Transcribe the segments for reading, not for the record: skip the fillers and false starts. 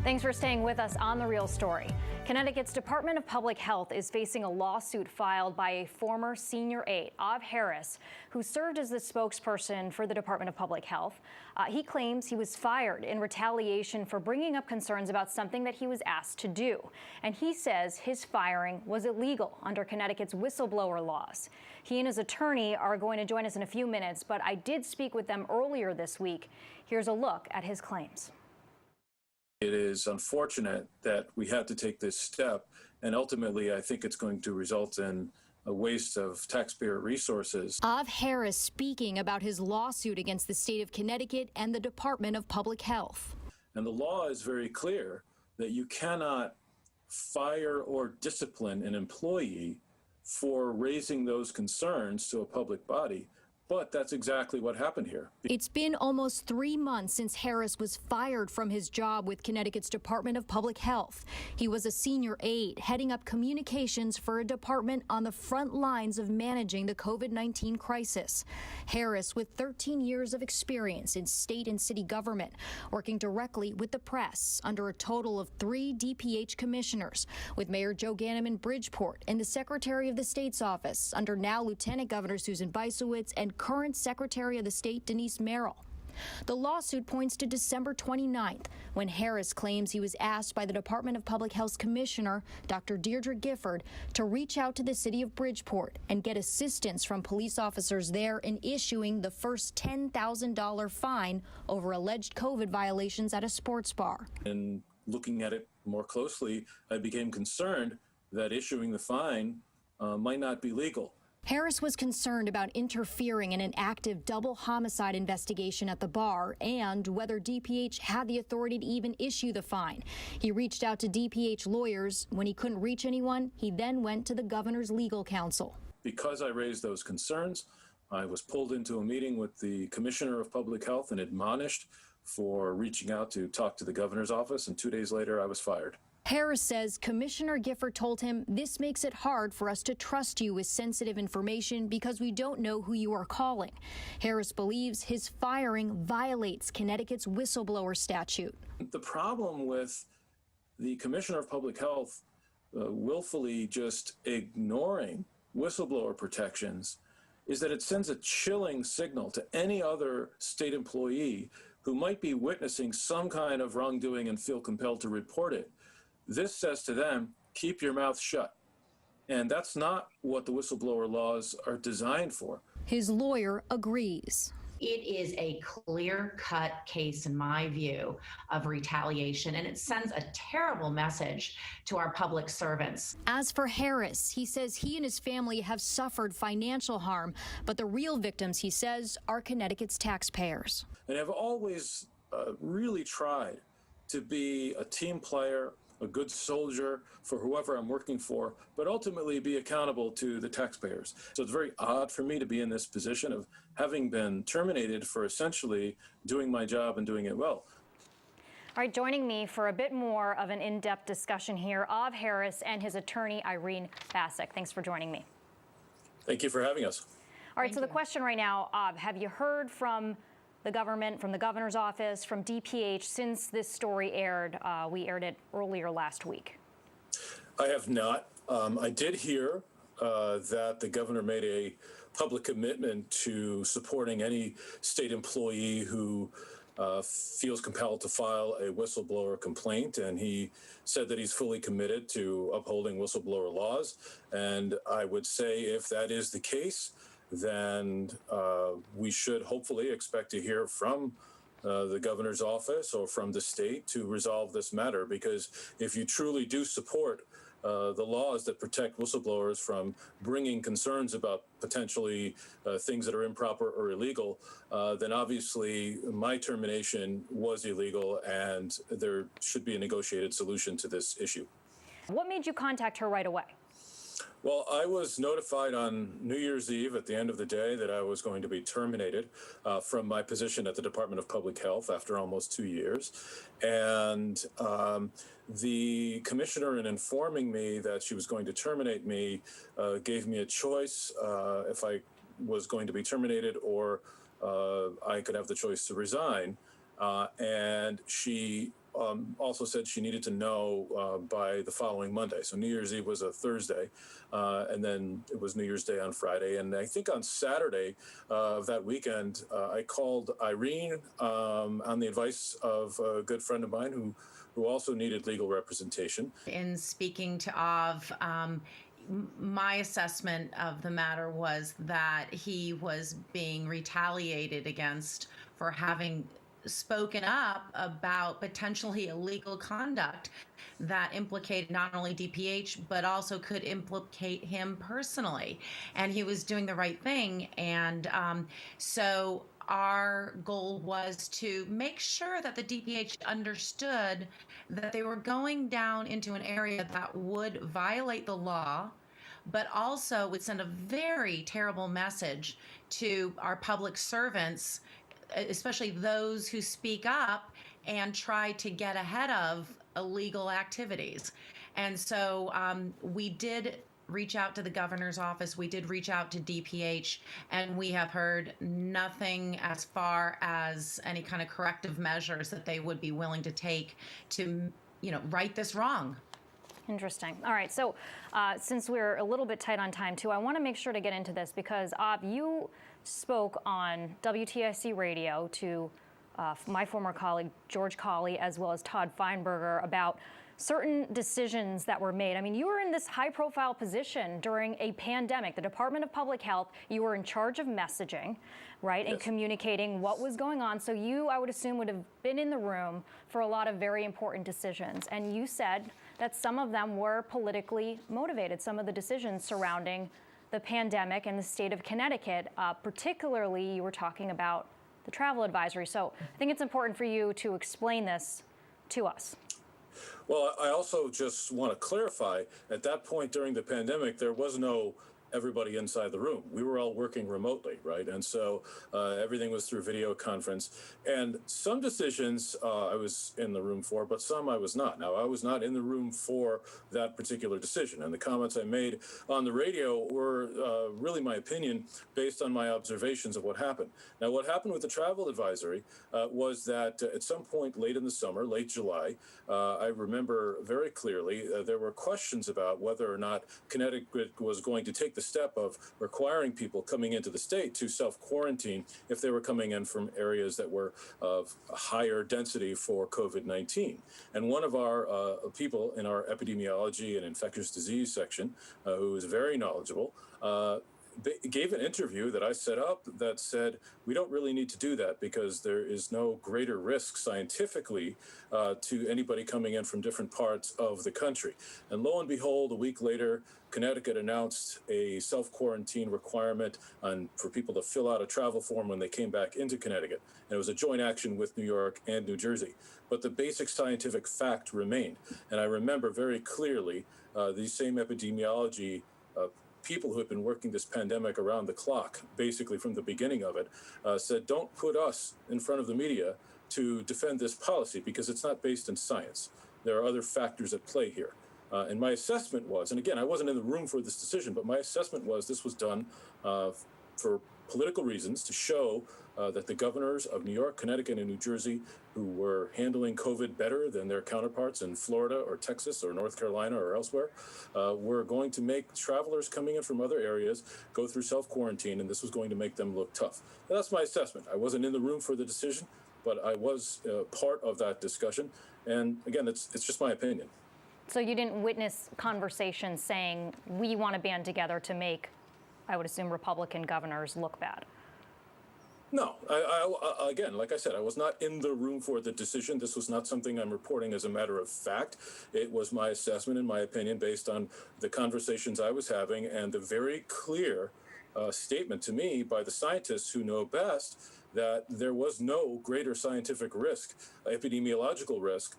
Thanks for staying with us on The Real Story. Connecticut's Department of Public Health is facing a lawsuit filed by a former senior aide, Av Harris, who served as the spokesperson for the Department of Public Health. He claims he was fired in retaliation for bringing up concerns about something that he was asked to do. And he says his firing was illegal under Connecticut's whistleblower laws. He and his attorney are going to join us in a few minutes, but I did speak with them earlier this week. Here's a look at his claims. It is unfortunate that we had to take this step, and ultimately I think it's going to result in a waste of taxpayer resources. Av Harris speaking about his lawsuit against the state of Connecticut and the Department of Public Health. And the law is very clear that you cannot fire or discipline an employee for raising those concerns to a public body. But that's exactly what happened here. It's been almost 3 months since Harris was fired from his job with Connecticut's Department of Public Health. He was a senior aide heading up communications for a department on the front lines of managing the COVID-19 crisis. Harris, with 13 years of experience in state and city government, working directly with the press under a total of 3 DPH commissioners, with Mayor Joe Ganim in Bridgeport and the Secretary of the State's office under now Lieutenant Governor Susan Bysiewicz and current Secretary of the State Denise Merrill. The lawsuit points to December 29th, when Harris claims he was asked by the Department of Public Health's Commissioner, Dr. Deirdre Gifford, to reach out to the city of Bridgeport and get assistance from police officers there in issuing the first $10,000 fine over alleged COVID violations at a sports bar. And looking at it more closely, I became concerned that issuing the fine might not be legal. Harris was concerned about interfering in an active double homicide investigation at the bar and whether DPH had the authority to even issue the fine. He reached out to DPH lawyers. When he couldn't reach anyone, he then went to the governor's legal counsel. Because I raised those concerns, I was pulled into a meeting with the Commissioner of Public Health and admonished for reaching out to talk to the governor's office, and 2 days later I was fired. Harris says Commissioner Gifford told him, "This makes it hard for us to trust you with sensitive information because we don't know who you are calling." Harris believes his firing violates Connecticut's whistleblower statute. The problem with the Commissioner of Public Health willfully just ignoring whistleblower protections is that it sends a chilling signal to any other state employee who might be witnessing some kind of wrongdoing and feel compelled to report it. This says to them, keep your mouth shut. And that's not what the whistleblower laws are designed for. His lawyer agrees. It is a clear-cut case, in my view, of retaliation, and it sends a terrible message to our public servants. As for Harris, he says he and his family have suffered financial harm, but the real victims, he says, are Connecticut's taxpayers. And I've always really tried to be a team player, a good soldier for whoever I'm working for, but ultimately be accountable to the taxpayers. So it's very odd for me to be in this position of having been terminated for essentially doing my job and doing it well. All right, joining me for a bit more of an in-depth discussion here, Av Harris and his attorney, Irene Bassick. Thanks for joining me. Thank you for having us. All right, so the question right now, Av, have you heard from the government, from the governor's office, from DPH since this story aired? We aired it earlier last week. I have not. I did hear that the governor made a public commitment to supporting any state employee who feels compelled to file a whistleblower complaint, and he said that he's fully committed to upholding whistleblower laws. And I would say if that is the case, then we should hopefully expect to hear from the governor's office or from the state to resolve this matter, because if you truly do support the laws that protect whistleblowers from bringing concerns about potentially things that are improper or illegal, then obviously my termination was illegal and there should be a negotiated solution to this issue. What made you contact her right away? Well, I was notified on New Year's Eve at the end of the day that I was going to be terminated from my position at the Department of Public Health after almost 2 years. And the commissioner, in informing me that she was going to terminate me, gave me a choice if I was going to be terminated or I could have the choice to resign. And she also said she needed to know by the following Monday. So New Year's Eve was a Thursday, and then it was New Year's Day on Friday. And I think on Saturday of that weekend, I called Irene on the advice of a good friend of mine who also needed legal representation. In speaking to Av, my assessment of the matter was that he was being retaliated against for having spoken up about potentially illegal conduct that implicated not only DPH, but also could implicate him personally. And he was doing the right thing. And so our goal was to make sure that the DPH understood that they were going down into an area that would violate the law, but also would send a very terrible message to our public servants, especially those who speak up and try to get ahead of illegal activities. And so we did reach out to the governor's office. We did reach out to DPH, and we have heard nothing as far as any kind of corrective measures that they would be willing to take to, right this wrong. Interesting. All right. So since we're a little bit tight on time, too, I want to make sure to get into this because, Ab, you spoke on WTIC radio to my former colleague, George Colley, as well as Todd Feinberger, about certain decisions that were made. I mean, you were in this high-profile position during a pandemic, the Department of Public Health. You were in charge of messaging, right, and communicating what was going on. So you, I would assume, would have been in the room for a lot of very important decisions. And you said that some of them were politically motivated, some of the decisions surrounding the pandemic and the state of Connecticut. Particularly, you were talking about the travel advisory. So I think it's important for you to explain this to us. Well, I also just want to clarify, at that point during the pandemic, there was no everybody inside the room. We were all working remotely, right? And so everything was through video conference. And some decisions I was in the room for, but some I was not. Now, I was not in the room for that particular decision. And the comments I made on the radio were really my opinion based on my observations of what happened. Now, what happened with the travel advisory was that at some point late in the summer, late July, I remember very clearly there were questions about whether or not Connecticut was going to take the step of requiring people coming into the state to self-quarantine if they were coming in from areas that were of higher density for COVID-19. And one of our people in our epidemiology and infectious disease section, who is very knowledgeable, gave an interview that I set up that said, we don't really need to do that because there is no greater risk scientifically to anybody coming in from different parts of the country. And lo and behold, a week later, Connecticut announced a self-quarantine requirement for people to fill out a travel form when they came back into Connecticut. And it was a joint action with New York and New Jersey. But the basic scientific fact remained. And I remember very clearly these same epidemiology people who had been working this pandemic around the clock, basically from the beginning of it, said, don't put us in front of the media to defend this policy because it's not based in science. There are other factors at play here. And my assessment was, and again, I wasn't in the room for this decision, but my assessment was this was done for political reasons to show that the governors of New York, Connecticut, and New Jersey, who were handling COVID better than their counterparts in Florida or Texas or North Carolina or elsewhere, were going to make travelers coming in from other areas go through self-quarantine, and this was going to make them look tough. And that's my assessment. I wasn't in the room for the decision, but I was part of that discussion. And again, it's just my opinion. So you didn't witness conversations saying, we want to band together to make, I would assume, Republican governors look bad? No, I again, like I said, I was not in the room for the decision. This was not something I'm reporting as a matter of fact. It was my assessment and my opinion based on the conversations I was having and the very clear statement to me by the scientists who know best that there was no greater scientific risk, epidemiological risk,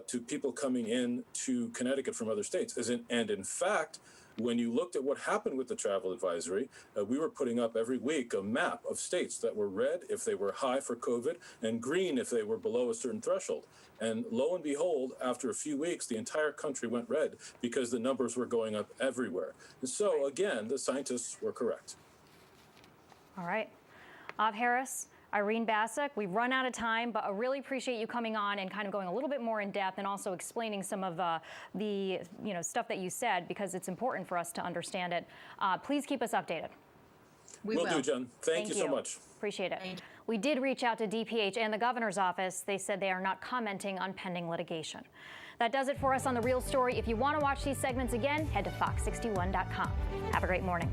to people coming in to Connecticut from other states. And in fact, when you looked at what happened with the travel advisory, we were putting up every week a map of states that were red if they were high for COVID and green if they were below a certain threshold. And lo and behold, after a few weeks, the entire country went red because the numbers were going up everywhere. And so, again, the scientists were correct. All right. Av Harris, Irene Basak, we've run out of time, but I really appreciate you coming on and kind of going a little bit more in depth and also explaining some of the stuff that you said, because it's important for us to understand it. Please keep us updated. Will do, Jen. Thank you so much. Appreciate it. We did reach out to DPH and the governor's office. They said they are not commenting on pending litigation. That does it for us on The Real Story. If you want to watch these segments again, head to fox61.com. Have a great morning.